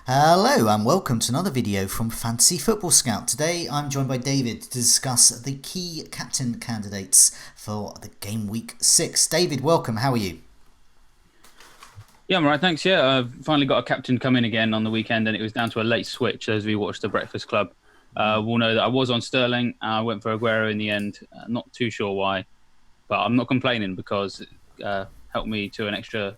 Hello and welcome to another video from Fantasy Football Scout. Today I'm joined by David to discuss the key captain candidates for the Game Week 6. David, welcome. How are you? Yeah, I'm right. Thanks. Yeah, I've finally got a captain come in again on the weekend, and it was down to a late switch. Those of you who watched the Breakfast Club will know that I was on Sterling. I went for Aguero in the end. Not too sure why, but I'm not complaining because it helped me to an extra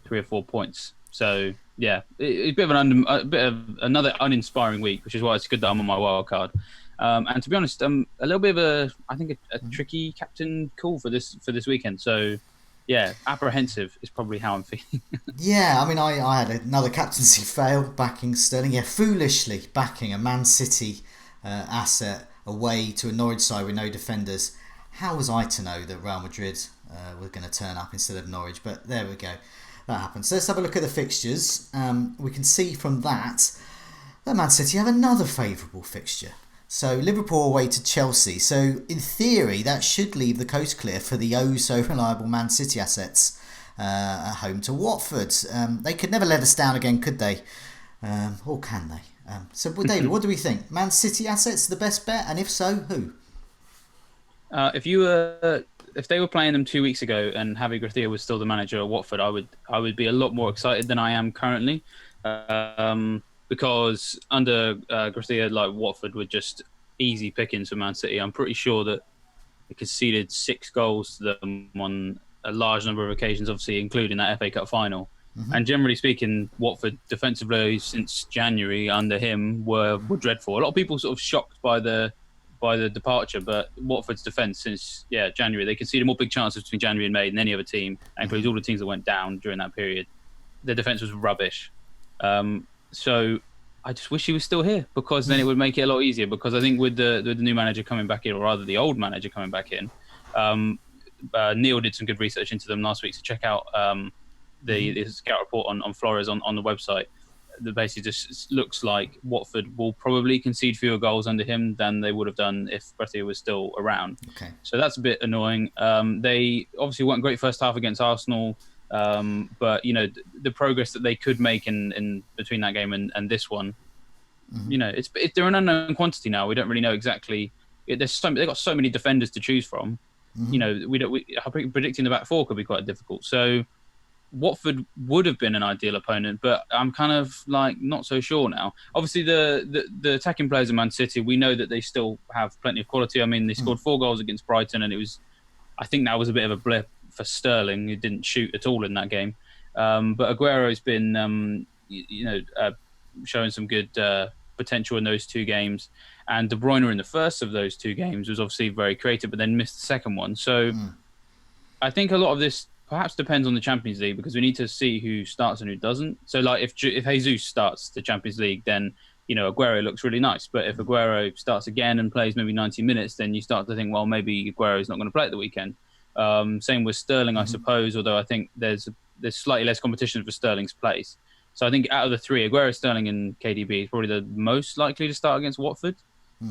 3 or 4 points. So yeah, it's a bit of a bit of another uninspiring week, which is why it's good that I'm on my wild card. And to be honest, a little bit of a tricky captain call for this weekend. So yeah, apprehensive is probably how I'm feeling. Yeah, I had another captaincy fail backing Sterling. Yeah, foolishly backing a Man City asset away to a Norwich side with no defenders. How was I to know that Real Madrid were going to turn up instead of Norwich? But there we go. That happened. So let's have a look at the fixtures. We can see from that Man City have another favourable fixture. So Liverpool away to Chelsea. So in theory, that should leave the coast clear for the oh so reliable Man City assets at home to Watford. They could never let us down again, could they? Or can they? David, what do we think? Man City assets the best bet, and if so, who? If they were playing them 2 weeks ago and Javi Gracia was still the manager at Watford, I would be a lot more excited than I am currently. Because under Gracia, like Watford were just easy pickings for Man City. I'm pretty sure that they conceded 6 goals to them on a large number of occasions, obviously including that FA Cup final. And generally speaking, Watford defensively since January under him were dreadful. A lot of people sort of shocked by the departure, but Watford's defence since January, they conceded more big chances between January and May than any other team, and includes all the teams that went down during that period. Their defence was rubbish. So I just wish he was still here, because then it would make it a lot easier. Because I think with the new manager coming back in, or rather the old manager coming back in, Neil did some good research into them last week. So check out the scout report on Flores on the website. That basically just looks like Watford will probably concede fewer goals under him than they would have done if Gracia was still around. Okay. So that's a bit annoying. They obviously weren't great first half against Arsenal. But the progress that they could make in between that game and this one, they're an unknown quantity now. We don't really know exactly. They've got so many defenders to choose from. Predicting the back four could be quite difficult. So Watford would have been an ideal opponent, but I'm kind of like not so sure now. Obviously, the attacking players of Man City, we know that they still have plenty of quality. I mean, they scored 4 goals against Brighton, and I think that was a bit of a blip for Sterling, who didn't shoot at all in that game. But Aguero's been, showing some good potential in those 2 games. And De Bruyne in the first of those 2 games was obviously very creative, but then missed the second one. So I think a lot of this perhaps depends on the Champions League, because we need to see who starts and who doesn't. So like if Jesus starts the Champions League, then Aguero looks really nice. But if Aguero starts again and plays maybe 90 minutes, then you start to think, well, maybe Aguero's not going to play at the weekend. Same with Sterling, I suppose, although I think there's slightly less competition for Sterling's place. So I think out of the 3, Aguero, Sterling and KDB is probably the most likely to start against Watford.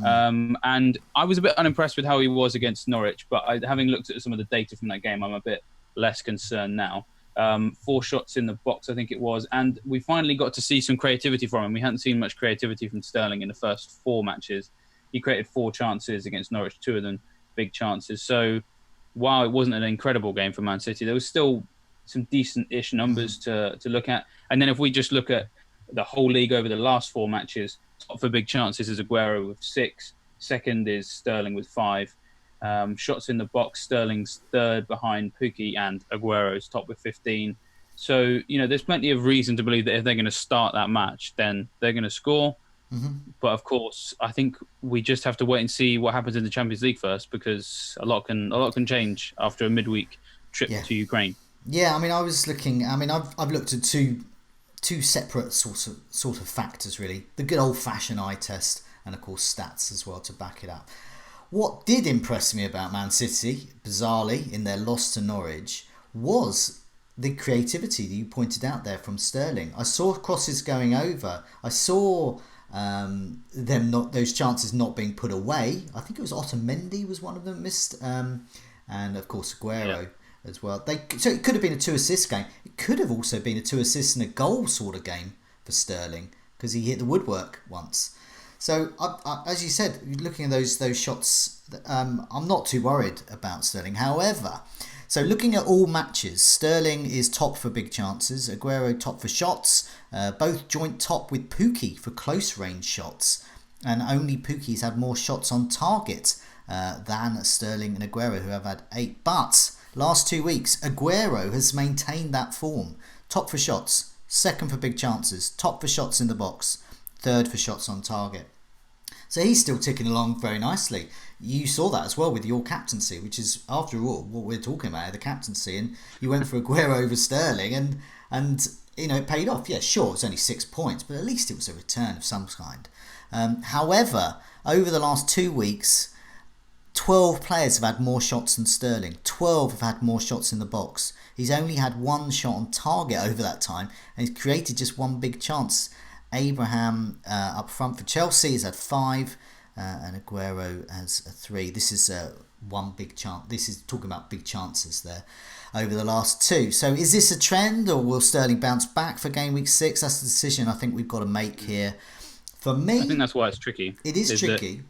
And I was a bit unimpressed with how he was against Norwich, but having looked at some of the data from that game, I'm a bit less concerned now. 4 shots in the box, I think it was, and we finally got to see some creativity from him. We hadn't seen much creativity from Sterling in the first 4 matches. He created 4 chances against Norwich, 2 of them big chances. So while it wasn't an incredible game for Man City, there was still some decent-ish numbers to look at. And then if we just look at the whole league over the last 4 matches, top for big chances is Aguero with 6. Second is Sterling with 5. Shots in the box, Sterling's third behind Pukki, and Aguero's top with 15. So, there's plenty of reason to believe that if they're going to start that match, then they're going to score. But of course, I think we just have to wait and see what happens in the Champions League first, because a lot can change after a midweek trip to Ukraine. Yeah, I was looking. I've looked at two separate sort of factors really: the good old fashioned eye test, and of course stats as well to back it up. What did impress me about Man City, bizarrely, in their loss to Norwich, was the creativity that you pointed out there from Sterling. I saw crosses going over. I saw those chances not being put away. I think it was Otamendi was one of them missed, and of course Aguero as well. So it could have been a 2 assist game. It could have also been a 2 assists and a goal sort of game for Sterling. because he hit the woodwork once. So, as you said, looking at those shots, I'm not too worried about Sterling. However, so looking at all matches, Sterling is top for big chances, Aguero top for shots, both joint top with Pukki for close range shots, and only Pukki's had more shots on target than Sterling and Aguero, who have had 8. But last 2 weeks, Aguero has maintained that form. Top for shots, second for big chances, top for shots in the box, third for shots on target. So he's still ticking along very nicely. You saw that as well with your captaincy, which is, after all, what we're talking about, the captaincy. And you went for Aguero over Sterling, and it paid off. Yeah, sure, it's only 6 points, but at least it was a return of some kind. However, over the last 2 weeks, 12 players have had more shots than Sterling. 12 have had more shots in the box. He's only had 1 shot on target over that time, and he's created just 1 big chance. Abraham up front for Chelsea has had 5, and Aguero has 3. This is 1 big chance. This is talking about big chances there over the last 2. So is this a trend, or will Sterling bounce back for game week 6? That's the decision I think we've got to make here. For me, I think that's why it's tricky. It is tricky.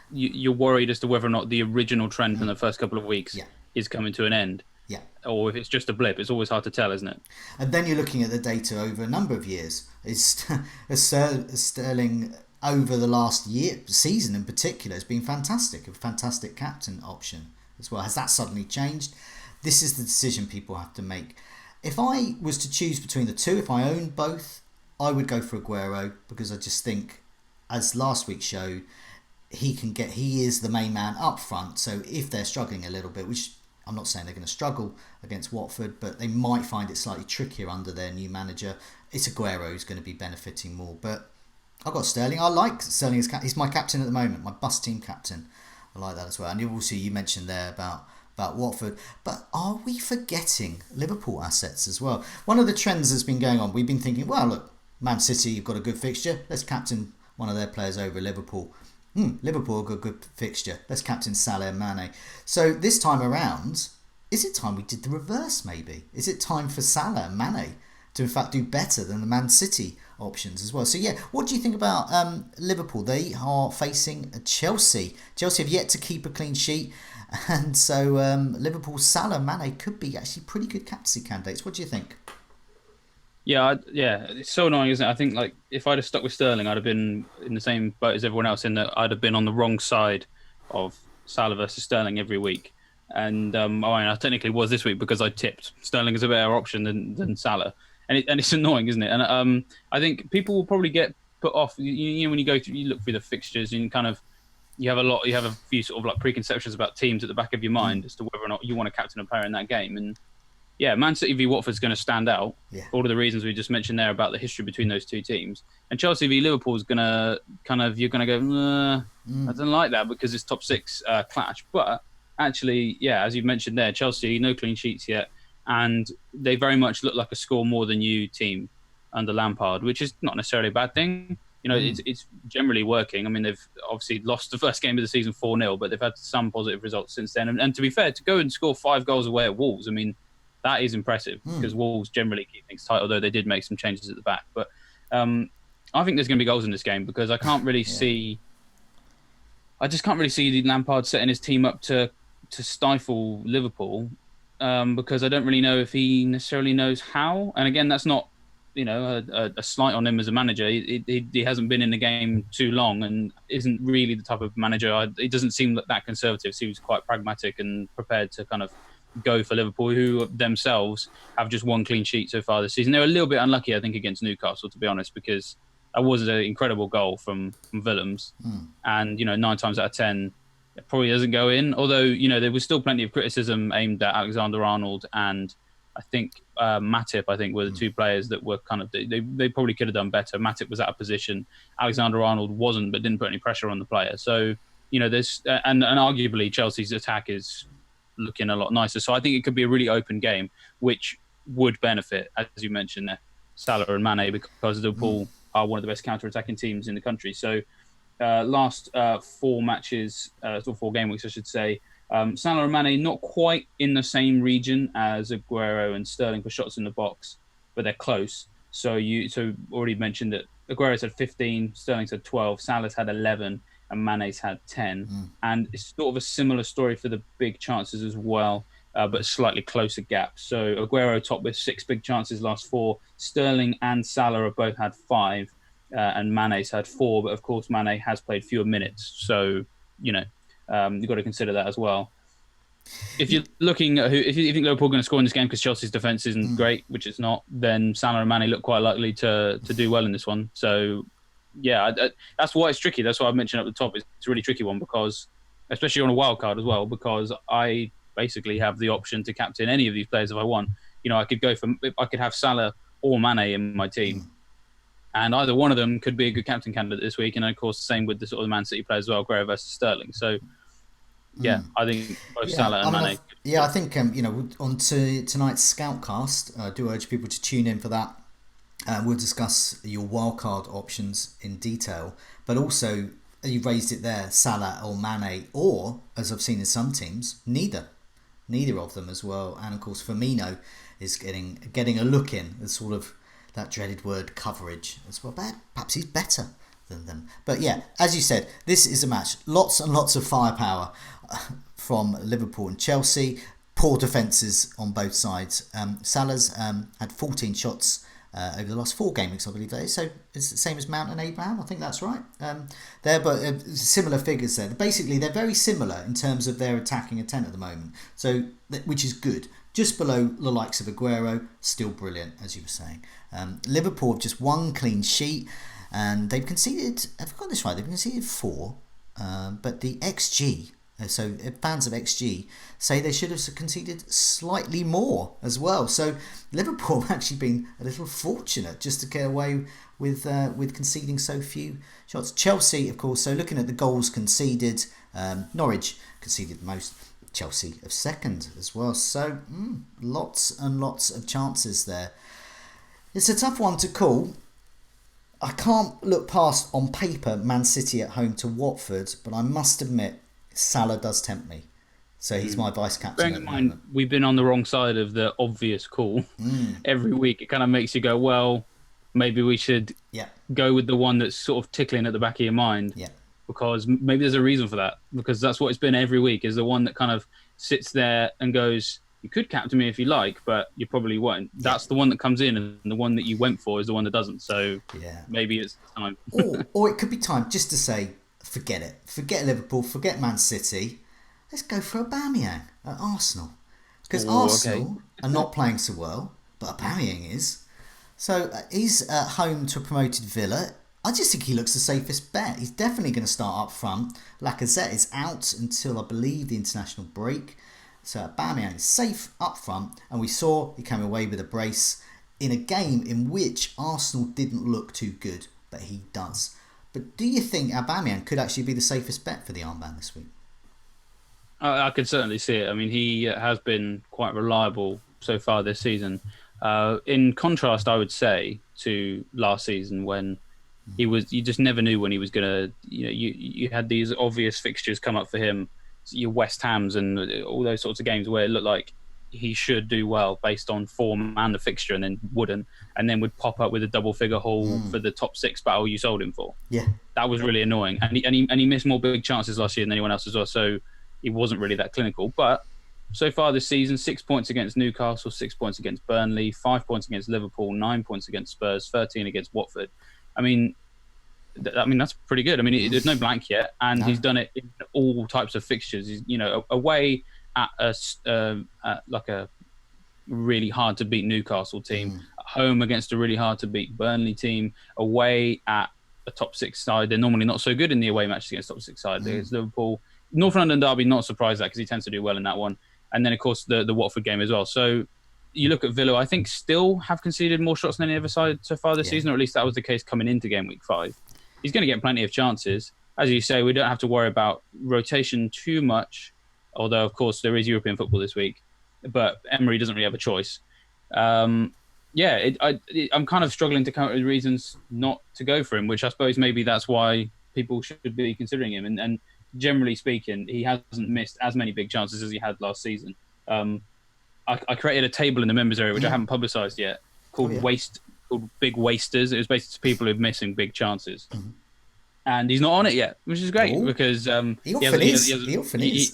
You're worried as to whether or not the original trend from the first couple of weeks is coming to an end. Yeah. Or if it's just a blip. It's always hard to tell, isn't it? And then you're looking at the data over a number of years. Is Sterling over the last season in particular has been fantastic, a fantastic captain option as well. Has that suddenly changed? This is the decision people have to make. If I was to choose between the two, if I owned both, I would go for Aguero, because I just think, as last week showed, he is the main man up front. So if they're struggling a little bit, which I'm not saying they're going to struggle against Watford, but they might find it slightly trickier under their new manager, it's Aguero who's going to be benefiting more. But I've got Sterling. I like Sterling as he's my captain at the moment, my bus team captain. I like that as well. And you mentioned there about Watford, but are we forgetting Liverpool assets as well? One of the trends that's been going on, we've been thinking, well, look, Man City, you've got a good fixture, let's captain one of their players over Liverpool. Liverpool got a good fixture, let's captain Salah and Mane. So this time around, is it time we did the reverse maybe? Is it time for Salah and Mane to in fact do better than the Man City options as well? So yeah, what do you think about Liverpool? They are facing Chelsea. Chelsea have yet to keep a clean sheet, and so Liverpool's Salah and Mane could be actually pretty good captaincy candidates. What do you think? Yeah, it's so annoying, isn't it? I think, like, if I'd have stuck with Sterling, I'd have been in the same boat as everyone else, in that I'd have been on the wrong side of Salah versus Sterling every week. And I technically was this week because I tipped Sterling as a better option than Salah. And it's annoying, isn't it? And I think people will probably get put off. You know, when you look through the fixtures, and you have a few sort of like preconceptions about teams at the back of your mind as to whether or not you want to captain a player in that game. And yeah, Man City v Watford is going to stand out for all of the reasons we just mentioned there about the history between those two teams. And Chelsea v Liverpool is going to you're going to go, I don't like that because it's top 6 clash. But actually, yeah, as you've mentioned there, Chelsea, no clean sheets yet. And they very much look like a score more than you team under Lampard, which is not necessarily a bad thing. You know, it's generally working. I mean, they've obviously lost the first game of the season 4-0, but they've had some positive results since then. And to be fair, to go and score 5 goals away at Wolves, I mean, that is impressive because Wolves generally keep things tight, although they did make some changes at the back. But I think there's going to be goals in this game because I can't really see. I just can't really see Lampard setting his team up to stifle Liverpool because I don't really know if he necessarily knows how. And again, that's not a slight on him as a manager. He hasn't been in the game too long and isn't really the type of manager. He doesn't seem that conservative. Seems quite pragmatic and prepared to kind of go for Liverpool, who themselves have just 1 clean sheet so far this season. They were a little bit unlucky, I think, against Newcastle, to be honest, because that was an incredible goal from Willems. And, 9 times out of 10, it probably doesn't go in. Although, there was still plenty of criticism aimed at Alexander-Arnold and I think Matip, were the 2 players that were kind of... They probably could have done better. Matip was out of position. Alexander-Arnold wasn't, but didn't put any pressure on the player. So, there's... And arguably, Chelsea's attack is looking a lot nicer. So I think it could be a really open game, which would benefit, as you mentioned there, Salah and Mane, because Liverpool are one of the best counter-attacking teams in the country. So last 4 matches, or 4 game weeks, I should say, Salah and Mane not quite in the same region as Aguero and Sterling for shots in the box, but they're close. So already mentioned that Aguero's had 15, Sterling's had 12, Salah's had 11, and Mane's had 10. And it's sort of a similar story for the big chances as well, but slightly closer gaps. So Aguero top with 6 big chances last 4. Sterling and Salah have both had 5, and Mane's had 4. But of course, Mane has played fewer minutes, so you've got to consider that as well. If you're looking at if you think Liverpool are going to score in this game because Chelsea's defence isn't great, which it's not, then Salah and Mane look quite likely to do well in this one. So, yeah, that's why it's tricky. That's why I've mentioned at the top. It's a really tricky one because, especially on a wild card as well, because I basically have the option to captain any of these players if I want. I could have Salah or Mane in my team. And either one of them could be a good captain candidate this week. And, of course, the same with the sort of the Man City players as well, Aguero versus Sterling. So, yeah, I think both Salah and Mane. I think on to tonight's Scoutcast, I do urge people to tune in for that. We'll discuss your wildcard options in detail, but also you raised it there, Salah or Mane, or as I've seen in some teams, neither of them as well. And of course, Firmino is getting a look in, the sort of that dreaded word coverage as well. But perhaps he's better than them. But yeah, as you said, this is a match. Lots and lots of firepower from Liverpool and Chelsea. Poor defences on both sides. Salah's had 14 shots over the last 4 game weeks, I believe that is. So it's the same as Mount and Abraham. I think that's right. But similar figures there. Basically, they're very similar in terms of their attacking intent at the moment. So, which is good. Just below the likes of Aguero, still brilliant, as you were saying. Liverpool have just 1 clean sheet. And they've conceded, have I got this right? They've conceded 4, but the XG, so fans of XG say they should have conceded slightly more as well. So Liverpool have actually been a little fortunate just to get away with conceding so few shots. Chelsea, of course, so looking at the goals conceded, Norwich conceded the most, Chelsea of second as well. So lots and lots of chances there. It's a tough one to call. I can't look past, on paper, Man City at home to Watford, but I must admit, Salah does tempt me. So he's my vice-captain. Bearing in mind, we've been on the wrong side of the obvious call. Every week, it kind of makes you go, well, maybe we should go with the one that's sort of tickling at the back of your mind. Yeah. Because maybe there's a reason for that. Because that's what it's been every week, is the one that kind of sits there and goes, you could captain me if you like, but you probably won't. That's the one that comes in, and the one that you went for is the one that doesn't. So maybe it's time. or it could be time just to say, forget it. Forget Liverpool, forget Man City. Let's go for Aubameyang at Arsenal. Because Arsenal are not playing so well, but Aubameyang is. So he's at home to a promoted Villa. I just think he looks the safest bet. He's definitely going to start up front. Lacazette is out until, I believe, the international break. So Aubameyang is safe up front, and we saw he came away with a brace in a game in which Arsenal didn't look too good, but he does. But do you think Aubameyang could actually be the safest bet for the armband this week? I can certainly see it. I mean, he has been quite reliable so far this season. In contrast, I would say, to last season when you just never knew when he was going to, you had these obvious fixtures come up for him, your West Hams and all those sorts of games where it looked like he should do well based on form and the fixture, and then wouldn't, and then would pop up with a double figure haul for the top 6 battle you sold him for. Yeah, that was really annoying, and he missed more big chances last year than anyone else as well. So he wasn't really that clinical. But so far this season, 6 points against Newcastle, 6 points against Burnley, 5 points against Liverpool, 9 points against Spurs, 13 against Watford. I mean, that's pretty good. I mean, there's no blank yet, and he's done it in all types of fixtures. He's, away at a really hard to beat Newcastle team, at home against a really hard to beat Burnley team, away at a top 6 side. They're normally not so good in the away matches against top 6 side. There's Liverpool, North London derby. Not surprised that, because he tends to do well in that one. And then of course the Watford game as well. So you look at Villa, I think still have conceded more shots than any other side so far this season, or at least that was the case coming into game week 5. He's going to get plenty of chances. As you say, we don't have to worry about rotation too much, although, of course, there is European football this week. But Emery doesn't really have a choice. I'm kind of struggling to come up with reasons not to go for him, which I suppose maybe that's why people should be considering him. And generally speaking, he hasn't missed as many big chances as he had last season. I created a table in the members area, which I haven't publicised yet, called called Big Wasters. It was basically people who are missing big chances. And he's not on it yet, which is great because he often is. He often is.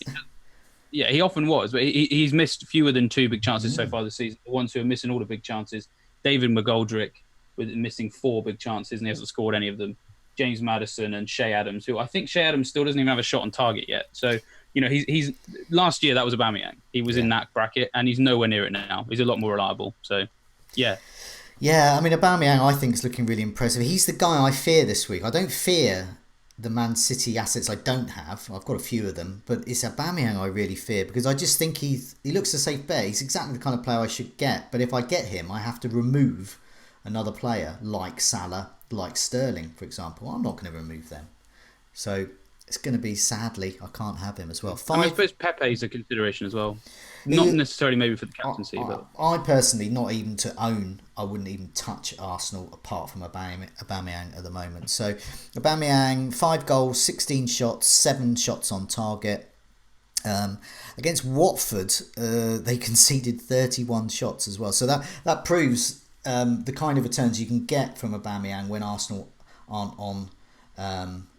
Yeah, he often was, but he's missed fewer than 2 big chances so far this season. The ones who are missing all the big chances, David McGoldrick, with missing 4 big chances, and he hasn't scored any of them. James Maddison and Shea Adams, who I think Shea Adams still doesn't even have a shot on target yet. So, he's last year that was Aubameyang. He was in that bracket, and he's nowhere near it now. He's a lot more reliable. So, yeah. Yeah, I mean, Aubameyang, I think, is looking really impressive. He's the guy I fear this week. I don't fear the Man City assets I don't have. I've got a few of them, but it's Aubameyang I really fear because I just think he looks a safe bet. He's exactly the kind of player I should get, but if I get him, I have to remove another player like Salah, like Sterling, for example. I'm not going to remove them. So it's going to be, sadly, I can't have him as well. I suppose Pepe's a consideration as well. Not necessarily maybe for the captaincy, but I personally, not even to own, I wouldn't even touch Arsenal apart from Aubameyang at the moment. So Aubameyang, 5 goals, 16 shots, 7 shots on target. Against Watford, they conceded 31 shots as well. So that proves the kind of returns you can get from Aubameyang when Arsenal aren't on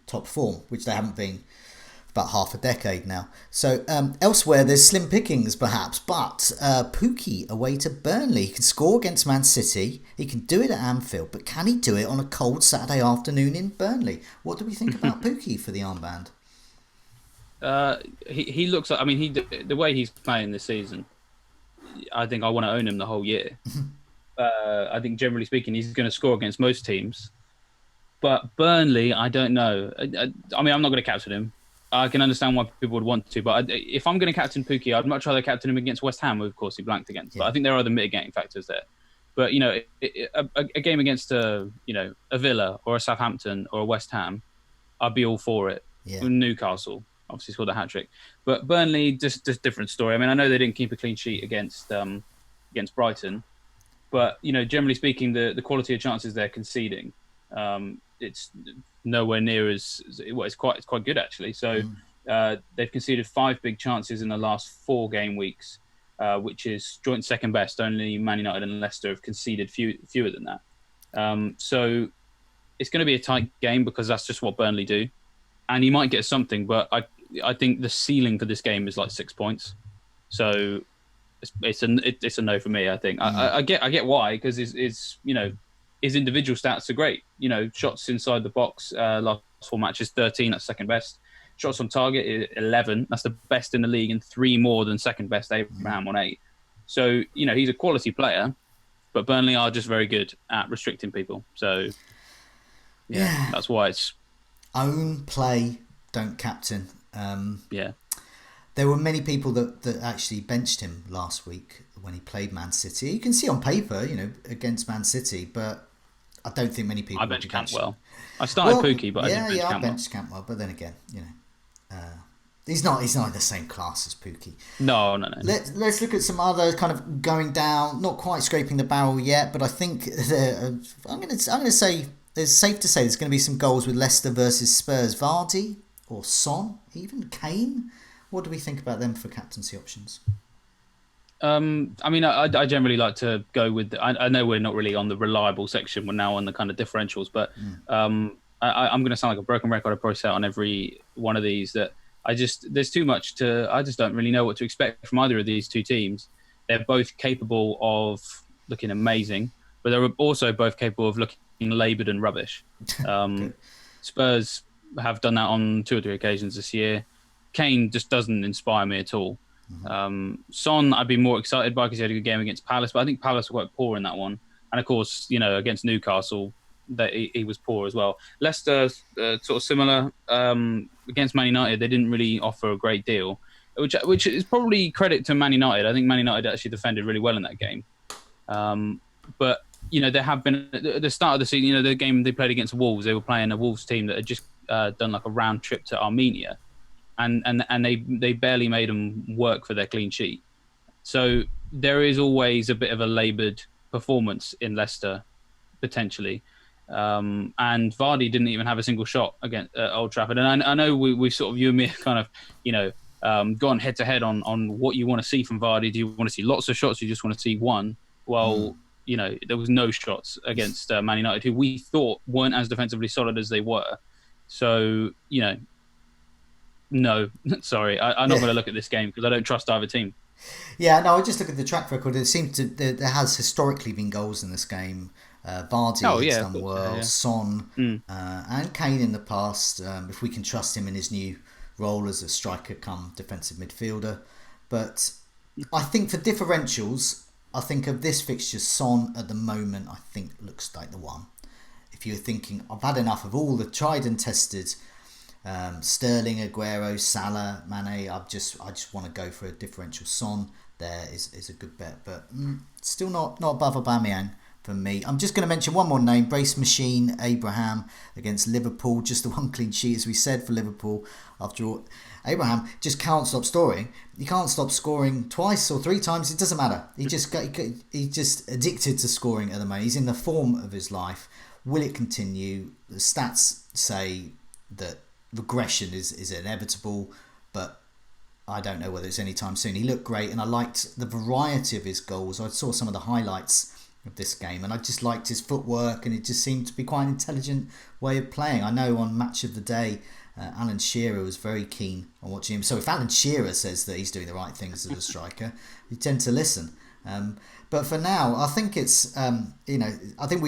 top form, which they haven't been about half a decade now. So elsewhere, there's slim pickings perhaps, but Pukki away to Burnley. He can score against Man City. He can do it at Anfield, but can he do it on a cold Saturday afternoon in Burnley? What do we think about Pukki for the armband? He looks like, the way he's playing this season, I think I want to own him the whole year. I think generally speaking, he's going to score against most teams. But Burnley, I don't know. I'm not going to captain him. I can understand why people would want to, but if I'm going to captain Pukki, I'd much rather captain him against West Ham, who of course he blanked against. Yeah. But I think there are other mitigating factors there. But a game against a Villa or a Southampton or a West Ham, I'd be all for it. Yeah. Newcastle obviously scored a hat trick, but Burnley just different story. I know they didn't keep a clean sheet against Brighton, but generally speaking, the quality of chances they're conceding, it's nowhere near as well. It's quite good actually. So they've conceded 5 big chances in the last 4 game weeks, which is joint second best. Only Man United and Leicester have conceded fewer than that. So it's going to be a tight game because that's just what Burnley do, and he might get something. But I think the ceiling for this game is like 6 points. So it's a no for me. I think I get why, because his individual stats are great. Shots inside the box, last 4 matches, 13, that's second best. Shots on target, 11, that's the best in the league, and 3 more than second best Abraham on 8. So, he's a quality player, but Burnley are just very good at restricting people. So, yeah. That's why it's... Own, play, don't captain. Yeah. There were many people that actually benched him last week when he played Man City. You can see on paper, against Man City, but I don't think many people... I benched Cantwell. I started Pukki, but I didn't bench Cantwell. I benched Cantwell, but then again, he's not in the same class as Pukki. No. Let's look at some other kind of going down, not quite scraping the barrel yet, but I think I'm going to say it's safe to say there's going to be some goals with Leicester versus Spurs. Vardy or Son, even Kane. What do we think about them for captaincy options? I generally like to go with... I know we're not really on the reliable section. We're now on the kind of differentials, but I'm going to sound like a broken record. I probably say it on every one of these that there's too much to... I just don't really know what to expect from either of these two teams. They're both capable of looking amazing, but they're also both capable of looking laboured and rubbish. Spurs have done that on 2 or 3 occasions this year. Kane just doesn't inspire me at all. Son, I'd be more excited by because he had a good game against Palace, but I think Palace were quite poor in that one. And of course, against Newcastle, he was poor as well. Leicester, sort of similar. Against Man United, they didn't really offer a great deal, which is probably credit to Man United. I think Man United actually defended really well in that game. But there have been at the start of the season. The game they played against Wolves, they were playing a Wolves team that had just done like a round trip to Armenia. And they barely made them work for their clean sheet. So there is always a bit of a laboured performance in Leicester, potentially. And Vardy didn't even have a single shot against Old Trafford. And I know we sort of, you and me, kind of, gone head to head on what you want to see from Vardy. Do you want to see lots of shots? Or you just want to see one? Well, there was no shots against Man United, who we thought weren't as defensively solid as they were. So, no, sorry, I'm not going to look at this game because I don't trust either team. Yeah, no, I just look at the track record. It seems there has historically been goals in this game. Oh, Vardy has yeah, of done course, well, yeah. Son, Mm. and Kane in the past. If we can trust him in his new role as a striker, come defensive midfielder, but I think for differentials, I think of this fixture, Son at the moment, I think looks like the one. If you're thinking, I've had enough of all the tried and tested Sterling, Aguero, Salah, Mane. I just want to go for a differential. Son there is a good bet, but still not above Aubameyang for me. I'm just going to mention one more name: Brace Machine Abraham against Liverpool. Just the one clean sheet, as we said, for Liverpool. After all, Abraham just can't stop scoring. He can't stop scoring twice or three times. It doesn't matter. He's just addicted to scoring at the moment. He's in the form of his life. Will it continue? The stats say that regression is inevitable, but I don't know whether it's anytime soon. He looked great, and I liked the variety of his goals. I saw some of the highlights of this game, and I just liked his footwork, and it just seemed to be quite an intelligent way of playing. I know on Match of the Day, Alan Shearer was very keen on watching him. So if Alan Shearer says that he's doing the right things as a striker, you tend to listen. But for now, I think it's I think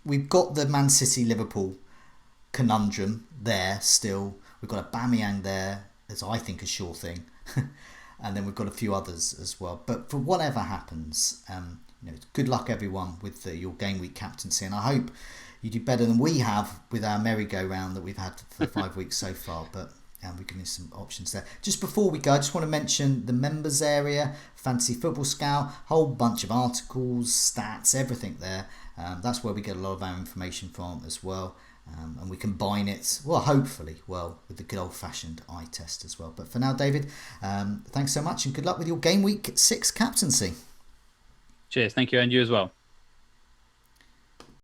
we've got the Man City Liverpool conundrum there still. We've got a Aubameyang there as I think a sure thing, and then we've got a few others as well. But for whatever happens, good luck everyone with your game week captaincy, and I hope you do better than we have with our merry-go-round that we've had for 5 weeks so far. But we're giving you some options there. Just before we go, I just want to mention the members area, Fantasy Football Scout, whole bunch of articles, stats, everything there. That's where we get a lot of our information from as well. And we combine it, hopefully, with the good old-fashioned eye test as well. But for now, David, thanks so much and good luck with your Game Week 6 captaincy. Cheers. Thank you, and you as well.